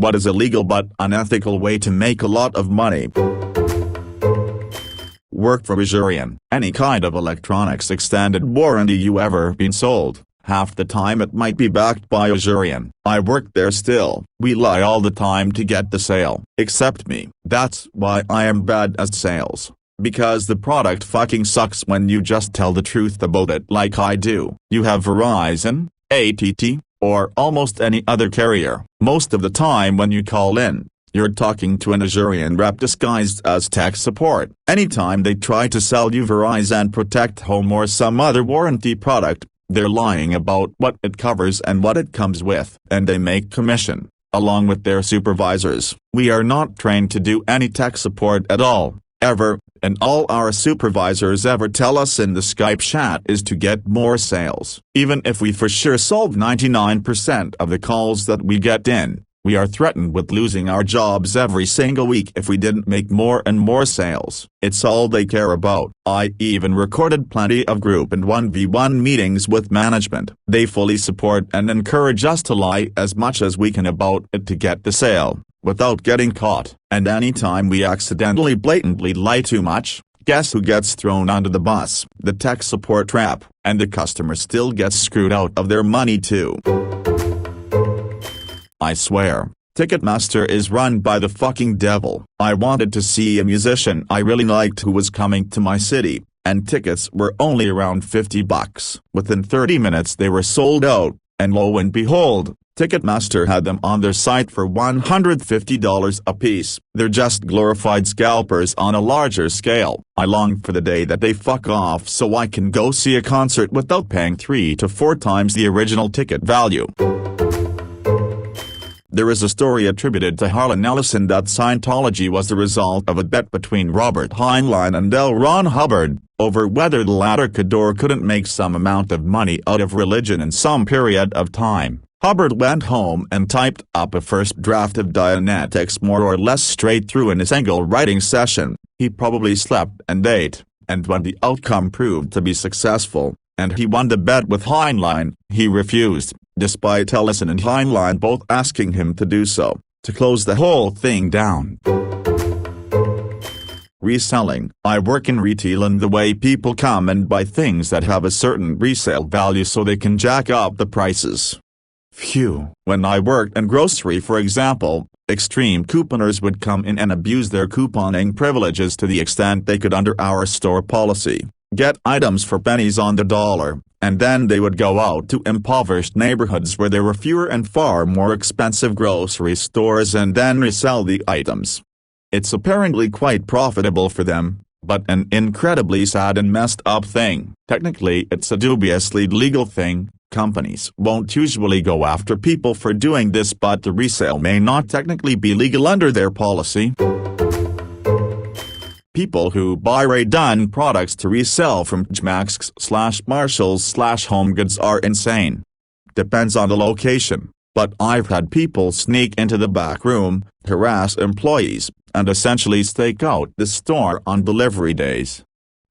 What is illegal but unethical way to make a lot of money? Work for Asurion. Any kind of electronics extended warranty you ever been sold, half the time it might be backed by Asurion. I work there still. We lie all the time to get the sale. Except me. That's why I am bad at sales. Because the product fucking sucks when you just tell the truth about it like I do. You have Verizon, AT&T, or almost any other carrier. Most of the time when you call in, you're talking to an Asurion rep disguised as tech support. Anytime they try to sell you Verizon Protect Home or some other warranty product, they're lying about what it covers and what it comes with. And they make commission, along with their supervisors. We are not trained to do any tech support at all, ever, and all our supervisors ever tell us in the Skype chat is to get more sales. Even if we for sure solve 99% of the calls that we get in, we are threatened with losing our jobs every single week if we didn't make more and more sales. It's all they care about. I even recorded plenty of group and 1v1 meetings with management. They fully support and encourage us to lie as much as we can about it to get the sale, without getting caught. And anytime we accidentally blatantly lie too much, guess who gets thrown under the bus? The tech support trap, and the customer still gets screwed out of their money too. I swear, Ticketmaster is run by the fucking devil. I wanted to see a musician I really liked who was coming to my city, and tickets were only around $50. Within 30 minutes they were sold out, and lo and behold, Ticketmaster had them on their site for $150 a piece. They're just glorified scalpers on a larger scale. I long for the day that they fuck off so I can go see a concert without paying 3 to 4 times the original ticket value. There is a story attributed to Harlan Ellison that Scientology was the result of a bet between Robert Heinlein and L. Ron Hubbard, over whether the latter could or couldn't make some amount of money out of religion in some period of time. Hubbard went home and typed up a first draft of Dianetics more or less straight through in a single writing session. He probably slept and ate, and when the outcome proved to be successful, and he won the bet with Heinlein, he refused, despite Ellison and Heinlein both asking him to do so, to close the whole thing down. Reselling. I work in retail, and the way people come and buy things that have a certain resale value so they can jack up the prices. Phew. When I worked in grocery, for example, extreme couponers would come in and abuse their couponing privileges to the extent they could under our store policy, get items for pennies on the dollar, and then they would go out to impoverished neighborhoods where there were fewer and far more expensive grocery stores and then resell the items. It's apparently quite profitable for them, but an incredibly sad and messed up thing. Technically it's a dubiously legal thing. Companies won't usually go after people for doing this, but the resale may not technically be legal under their policy. People who buy redone products to resell from Marshalls/HomeGoods are insane. Depends on the location, but I've had people sneak into the back room, harass employees, and essentially stake out the store on delivery days.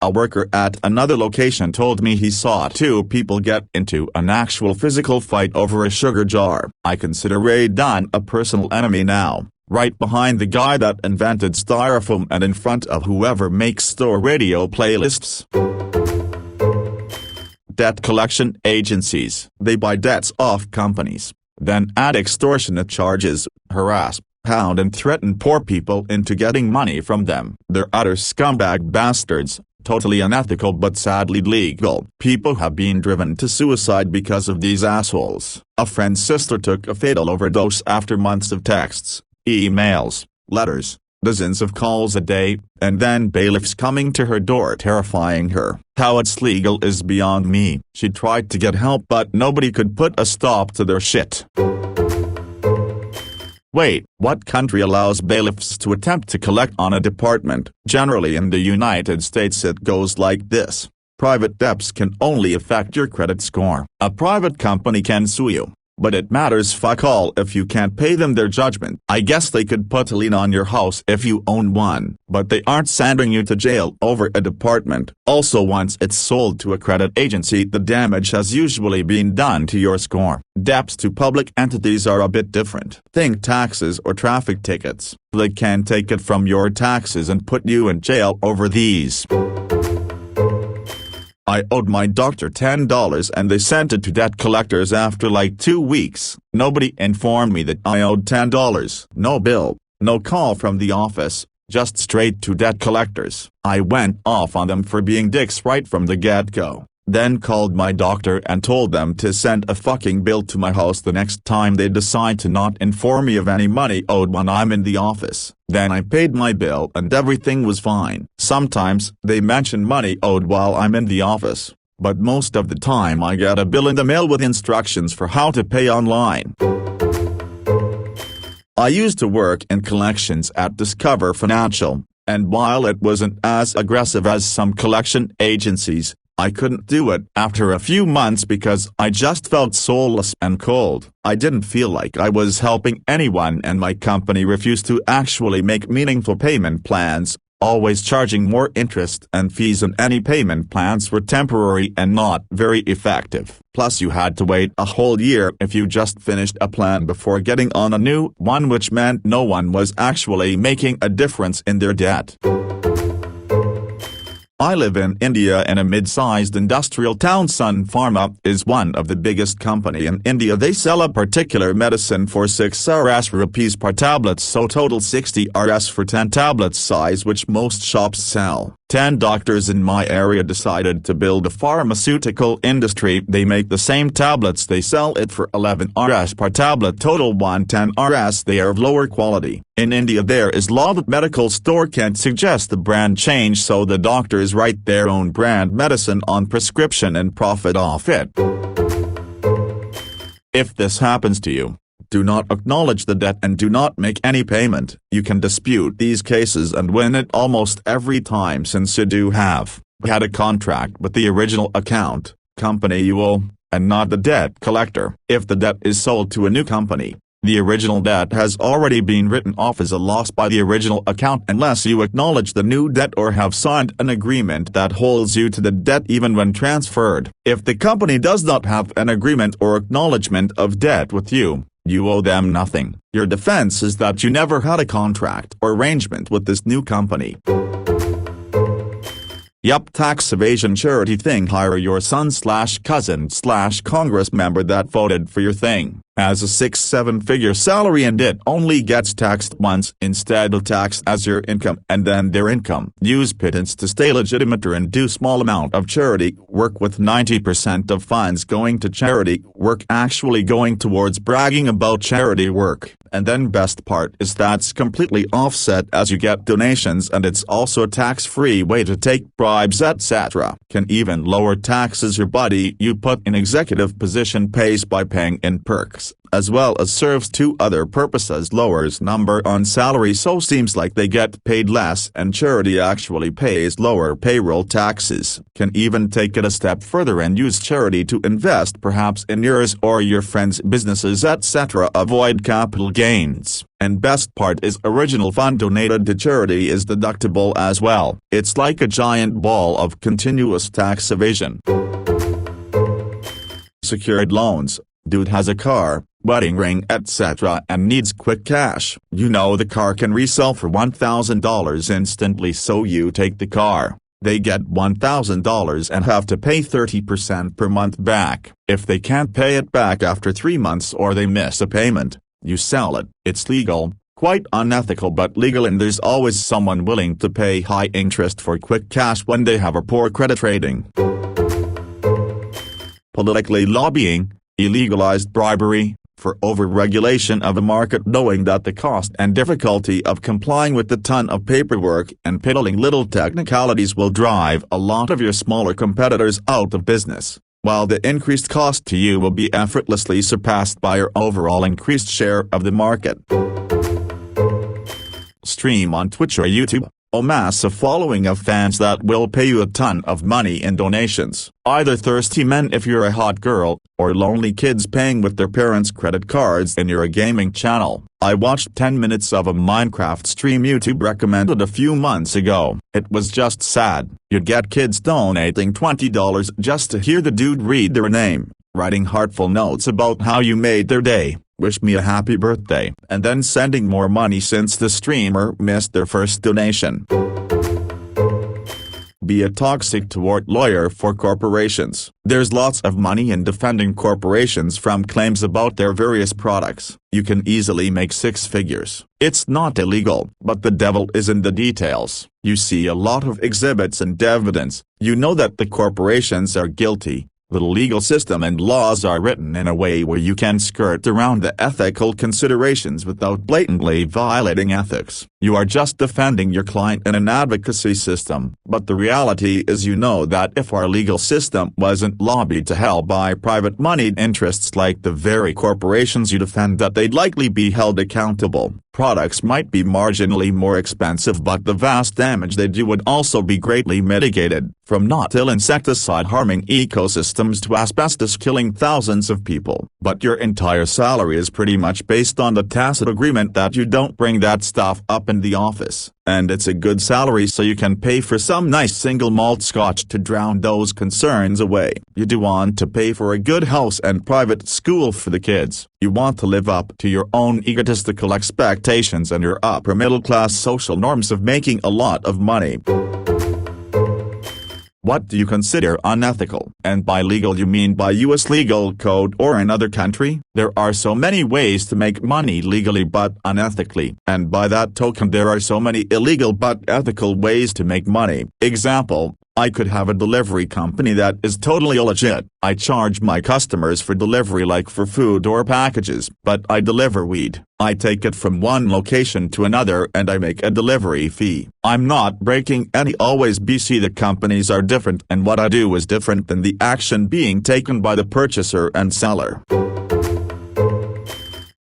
A worker at another location told me he saw 2 people get into an actual physical fight over a sugar jar. I consider redone a personal enemy now, right behind the guy that invented styrofoam and in front of whoever makes store radio playlists. Debt collection agencies. They buy debts off companies, then add extortionate charges, harass, hound and threaten poor people into getting money from them. They're utter scumbag bastards. Totally unethical but sadly legal. People have been driven to suicide because of these assholes. A friend's sister took a fatal overdose after months of texts, emails, letters, dozens of calls a day, and then bailiffs coming to her door terrifying her. How it's legal is beyond me. She tried to get help but nobody could put a stop to their shit. Wait, what country allows bailiffs to attempt to collect on a department? Generally in the United States it goes like this. Private debts can only affect your credit score. A private company can sue you, but it matters fuck all if you can't pay them their judgment. I guess they could put a lien on your house if you own one, but they aren't sending you to jail over a department. Also, once it's sold to a credit agency, the damage has usually been done to your score. Debts to public entities are a bit different. Think taxes or traffic tickets. They can take it from your taxes and put you in jail over these. I owed my doctor $10 and they sent it to debt collectors after like 2 weeks. Nobody informed me that I owed $10. No bill, no call from the office, just straight to debt collectors. I went off on them for being dicks right from the get-go. Then called my doctor and told them to send a fucking bill to my house the next time they decide to not inform me of any money owed when I'm in the office. Then I paid my bill and everything was fine. Sometimes they mention money owed while I'm in the office, but most of the time I get a bill in the mail with instructions for how to pay online. I used to work in collections at Discover Financial, and while it wasn't as aggressive as some collection agencies, I couldn't do it after a few months because I just felt soulless and cold. I didn't feel like I was helping anyone and my company refused to actually make meaningful payment plans, always charging more interest and fees, and any payment plans were temporary and not very effective. Plus you had to wait a whole year if you just finished a plan before getting on a new one, which meant no one was actually making a difference in their debt. I live in India in a mid-sized industrial town. Sun Pharma is one of the biggest company in India. They sell a particular medicine for 6 rupees per tablet, so total 60 Rs for 10 tablets size, which most shops sell. 10 doctors in my area decided to build a pharmaceutical industry. They make the same tablets, they sell it for 11 Rs per tablet, total 110 Rs. They are of lower quality. In India there is law that medical store can't suggest the brand change, so the doctors write their own brand medicine on prescription and profit off it. If this happens to you, do not acknowledge the debt and do not make any payment. You can dispute these cases and win it almost every time, since you do have had a contract with the original account company you owe, and not the debt collector. If the debt is sold to a new company, the original debt has already been written off as a loss by the original account unless you acknowledge the new debt or have signed an agreement that holds you to the debt even when transferred. If the company does not have an agreement or acknowledgement of debt with you, you owe them nothing. Your defense is that you never had a contract or arrangement with this new company. Yup, tax evasion charity thing. Hire your son/cousin/Congress member that voted for your thing, has a 6-7 figure salary and it only gets taxed once instead of taxed as your income and then their income. Use pittance to stay legitimate and do small amount of charity work with 90% of funds going to charity work actually going towards bragging about charity work. And then best part is that's completely offset as you get donations, and it's also a tax-free way to take bribes, etc. Can even lower taxes. Your buddy you put in executive position pays by paying in perks, as well as serves 2 other purposes: lowers number on salary so seems like they get paid less, and charity actually pays lower payroll taxes. Can even take it a step further and use charity to invest perhaps in yours or your friends' businesses, etc. Avoid capital gains. And best part is original fund donated to charity is deductible as well. It's like a giant ball of continuous tax evasion. Secured loans. Dude has a car, wedding ring, etc. and needs quick cash. You know the car can resell for $1,000 instantly, so you take the car. They get $1,000 and have to pay 30% per month back. If they can't pay it back after 3 months or they miss a payment, you sell it. It's legal, quite unethical but legal, and there's always someone willing to pay high interest for quick cash when they have a poor credit rating. Politically lobbying, illegalized bribery, for over-regulation of a market, knowing that the cost and difficulty of complying with the ton of paperwork and piddling little technicalities will drive a lot of your smaller competitors out of business, while the increased cost to you will be effortlessly surpassed by your overall increased share of the market. Stream on Twitch or YouTube. a massive following of fans that will pay you a ton of money in donations. Either thirsty men if you're a hot girl, or lonely kids paying with their parents' credit cards and you're a gaming channel. I watched 10 minutes of a Minecraft stream YouTube recommended a few months ago. It was just sad. You'd get kids donating $20 just to hear the dude read their name, writing heartful notes about how you made their day, wish me a happy birthday, and then sending more money since the streamer missed their first donation. Be a toxic tort lawyer for corporations. There's lots of money in defending corporations from claims about their various products. You can easily make six figures. It's not illegal, but the devil is in the details. You see a lot of exhibits and evidence. You know that the corporations are guilty. The legal system and laws are written in a way where you can skirt around the ethical considerations without blatantly violating ethics. You are just defending your client in an advocacy system, but the reality is you know that if our legal system wasn't lobbied to hell by private moneyed interests like the very corporations you defend, that they'd likely be held accountable. Products might be marginally more expensive, but the vast damage they do would also be greatly mitigated, from not-ill insecticide harming ecosystems to asbestos killing thousands of people. But your entire salary is pretty much based on the tacit agreement that you don't bring that stuff up in the office. And it's a good salary, so you can pay for some nice single malt scotch to drown those concerns away. You do want to pay for a good house and private school for the kids. You want to live up to your own egotistical expectations and your upper middle class social norms of making a lot of money. What do you consider unethical? And by legal you mean by US legal code or another country? There are so many ways to make money legally but unethically, and by that token there are so many illegal but ethical ways to make money. Example, I could have a delivery company that is totally legit. I charge my customers for delivery like for food or packages, but I deliver weed. I take it from one location to another and I make a delivery fee. I'm not breaking any always BC. The companies are different and what I do is different than the action being taken by the purchaser and seller.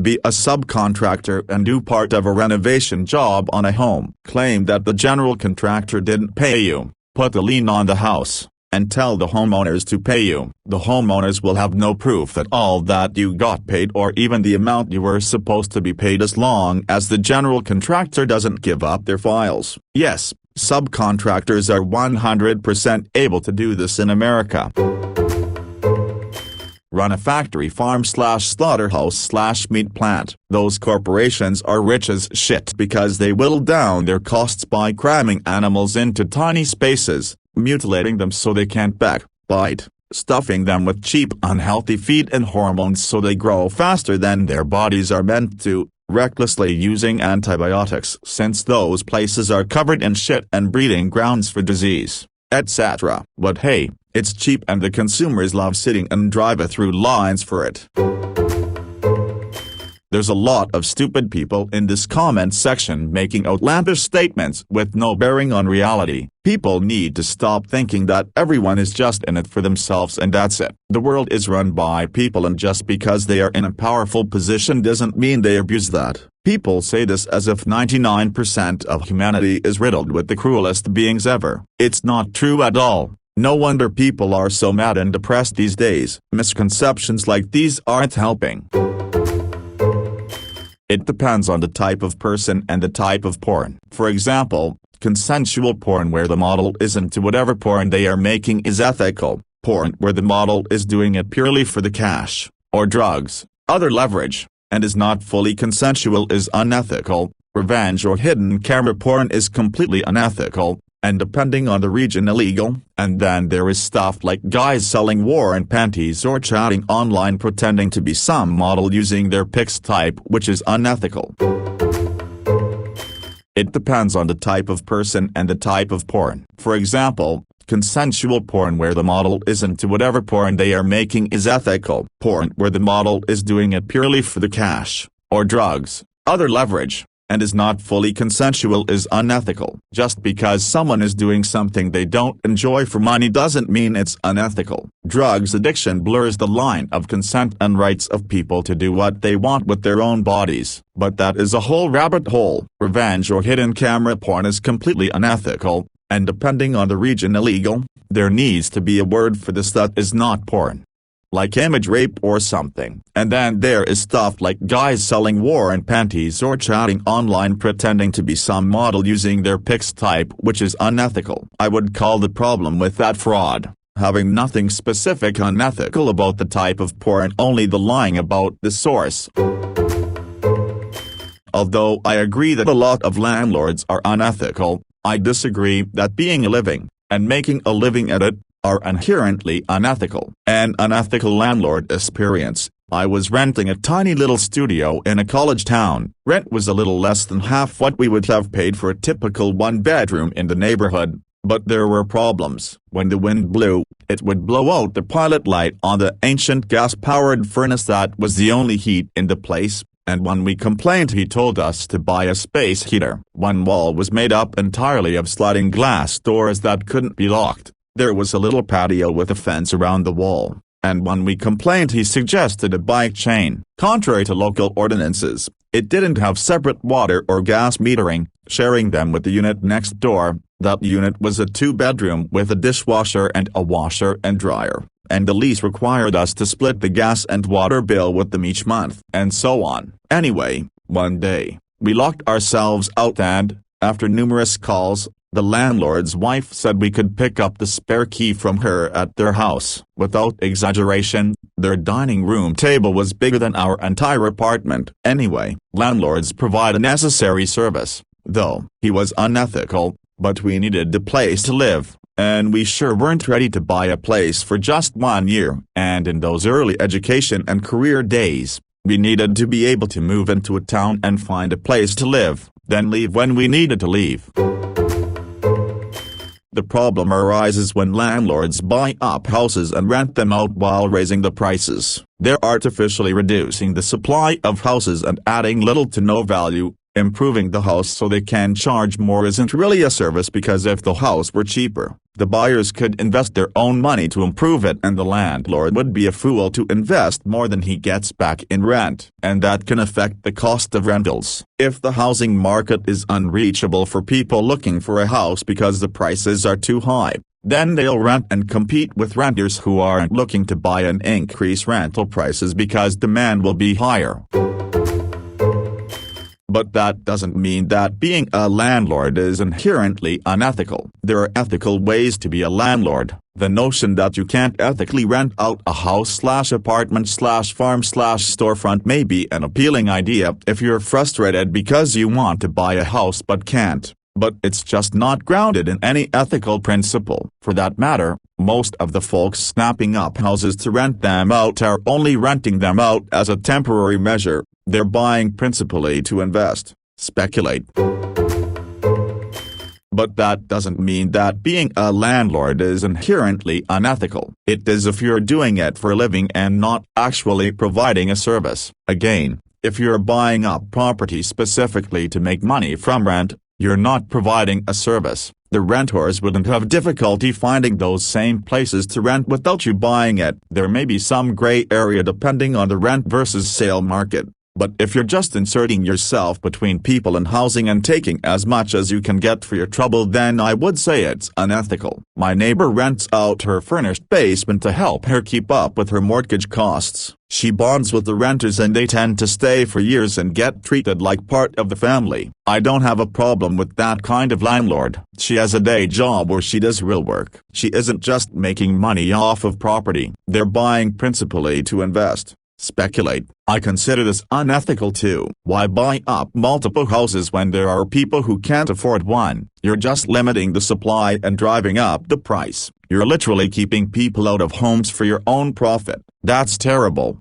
Be a subcontractor and do part of a renovation job on a home. Claim that the general contractor didn't pay you. Put the lien on the house, and tell the homeowners to pay you. The homeowners will have no proof at all that you got paid or even the amount you were supposed to be paid as long as the general contractor doesn't give up their files. Yes, subcontractors are 100% able to do this in America. Run a factory farm/slaughterhouse/meat plant. Those corporations are rich as shit because they whittle down their costs by cramming animals into tiny spaces, mutilating them so they can't bite, stuffing them with cheap unhealthy feed and hormones so they grow faster than their bodies are meant to, recklessly using antibiotics since those places are covered in shit and breeding grounds for disease, etc. But hey, it's cheap and the consumers love sitting and drive-through lines for it. There's a lot of stupid people in this comment section making outlandish statements with no bearing on reality. People need to stop thinking that everyone is just in it for themselves and that's it. The world is run by people, and just because they are in a powerful position doesn't mean they abuse that. People say this as if 99% of humanity is riddled with the cruelest beings ever. It's not true at all. No wonder people are so mad and depressed these days. Misconceptions like these aren't helping. It depends on the type of person and the type of porn. For example, consensual porn where the model isn't to whatever porn they are making is ethical. Porn where the model is doing it purely for the cash, or drugs, other leverage, and is not fully consensual is unethical. Revenge or hidden camera porn is completely unethical, and depending on the region illegal. And then there is stuff like guys selling war and panties or chatting online pretending to be some model using their pics type, which is unethical. It depends on the type of person and the type of porn. For example, consensual porn where the model isn't to whatever porn they are making is ethical. Porn where the model is doing it purely for the cash, or drugs, other leverage, and is not fully consensual is unethical. Just because someone is doing something they don't enjoy for money doesn't mean it's unethical. Drugs addiction blurs the line of consent and rights of people to do what they want with their own bodies, but that is a whole rabbit hole. Revenge or hidden camera porn is completely unethical, and depending on the region illegal. There needs to be a word for this that is not porn, like image rape or something. And then there is stuff like guys selling war and panties or chatting online pretending to be some model using their pics type, which is unethical. I would call the problem with that fraud, having nothing specific unethical about the type of porn, only the lying about the source. Although I agree that a lot of landlords are unethical, I disagree that being a living, and making a living at it, are inherently unethical. An unethical landlord experience. I was renting a tiny little studio in a college town. Rent was a little less than half what we would have paid for a typical one-bedroom in the neighborhood, but there were problems. When the wind blew, it would blow out the pilot light on the ancient gas-powered furnace that was the only heat in the place. And when we complained, he told us to buy a space heater. One wall was made up entirely of sliding glass doors that couldn't be locked. There was a little patio with a fence around the wall, and when we complained he suggested a bike chain. Contrary to local ordinances, it didn't have separate water or gas metering, sharing them with the unit next door. That unit was a 2-bedroom with a dishwasher and a washer and dryer, and the lease required us to split the gas and water bill with them each month, and so on. Anyway, one day, we locked ourselves out and, after numerous calls, the landlord's wife said we could pick up the spare key from her at their house. Without exaggeration, their dining room table was bigger than our entire apartment. Anyway, landlords provide a necessary service, though. He was unethical, but we needed the place to live, and we sure weren't ready to buy a place for just 1 year. And in those early education and career days, we needed to be able to move into a town and find a place to live, then leave when we needed to leave. The problem arises when landlords buy up houses and rent them out while raising the prices. They're artificially reducing the supply of houses and adding little to no value. Improving the house so they can charge more isn't really a service, because if the house were cheaper, the buyers could invest their own money to improve it, and the landlord would be a fool to invest more than he gets back in rent, and that can affect the cost of rentals. If the housing market is unreachable for people looking for a house because the prices are too high, then they'll rent and compete with renters who aren't looking to buy and increase rental prices because demand will be higher. But that doesn't mean that being a landlord is inherently unethical. There are ethical ways to be a landlord. The notion that you can't ethically rent out a house/apartment/farm/storefront may be an appealing idea if you're frustrated because you want to buy a house but can't, but it's just not grounded in any ethical principle. For that matter, most of the folks snapping up houses to rent them out are only renting them out as a temporary measure. They're buying principally to invest, speculate. But that doesn't mean that being a landlord is inherently unethical. It is if you're doing it for a living and not actually providing a service. Again, if you're buying up property specifically to make money from rent, you're not providing a service. The renters wouldn't have difficulty finding those same places to rent without you buying it. There may be some gray area depending on the rent versus sale market. But if you're just inserting yourself between people and housing and taking as much as you can get for your trouble, then I would say it's unethical. My neighbor rents out her furnished basement to help her keep up with her mortgage costs. She bonds with the renters and they tend to stay for years and get treated like part of the family. I don't have a problem with that kind of landlord. She has a day job where she does real work. She isn't just making money off of property. They're buying principally to invest, speculate. I consider this unethical too. Why buy up multiple houses when there are people who can't afford one? You're just limiting the supply and driving up the price. You're literally keeping people out of homes for your own profit. That's terrible.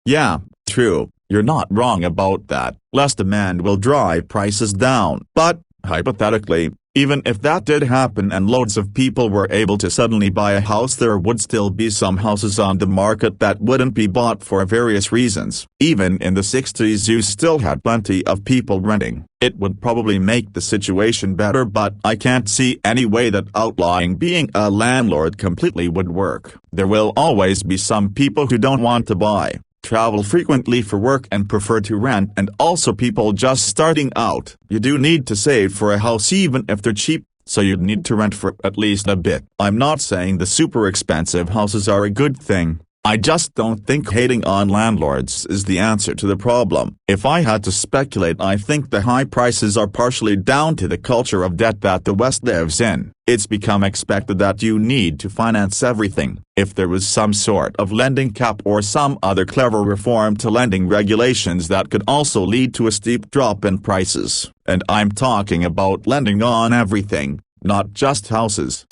Yeah, true, you're not wrong about that. Less demand will drive prices down. But, hypothetically, Even if that did happen and loads of people were able to suddenly buy a house, there would still be some houses on the market that wouldn't be bought for various reasons. Even in the 60s you still had plenty of people renting. It would probably make the situation better, but I can't see any way that outlawing being a landlord completely would work. There will always be some people who don't want to buy, travel frequently for work and prefer to rent, and also people just starting out. You do need to save for a house even if they're cheap, so you'd need to rent for at least a bit. I'm not saying the super expensive houses are a good thing. I just don't think hating on landlords is the answer to the problem. If I had to speculate, I think the high prices are partially down to the culture of debt that the West lives in. It's become expected that you need to finance everything. If there was some sort of lending cap or some other clever reform to lending regulations, that could also lead to a steep drop in prices. And I'm talking about lending on everything, not just houses.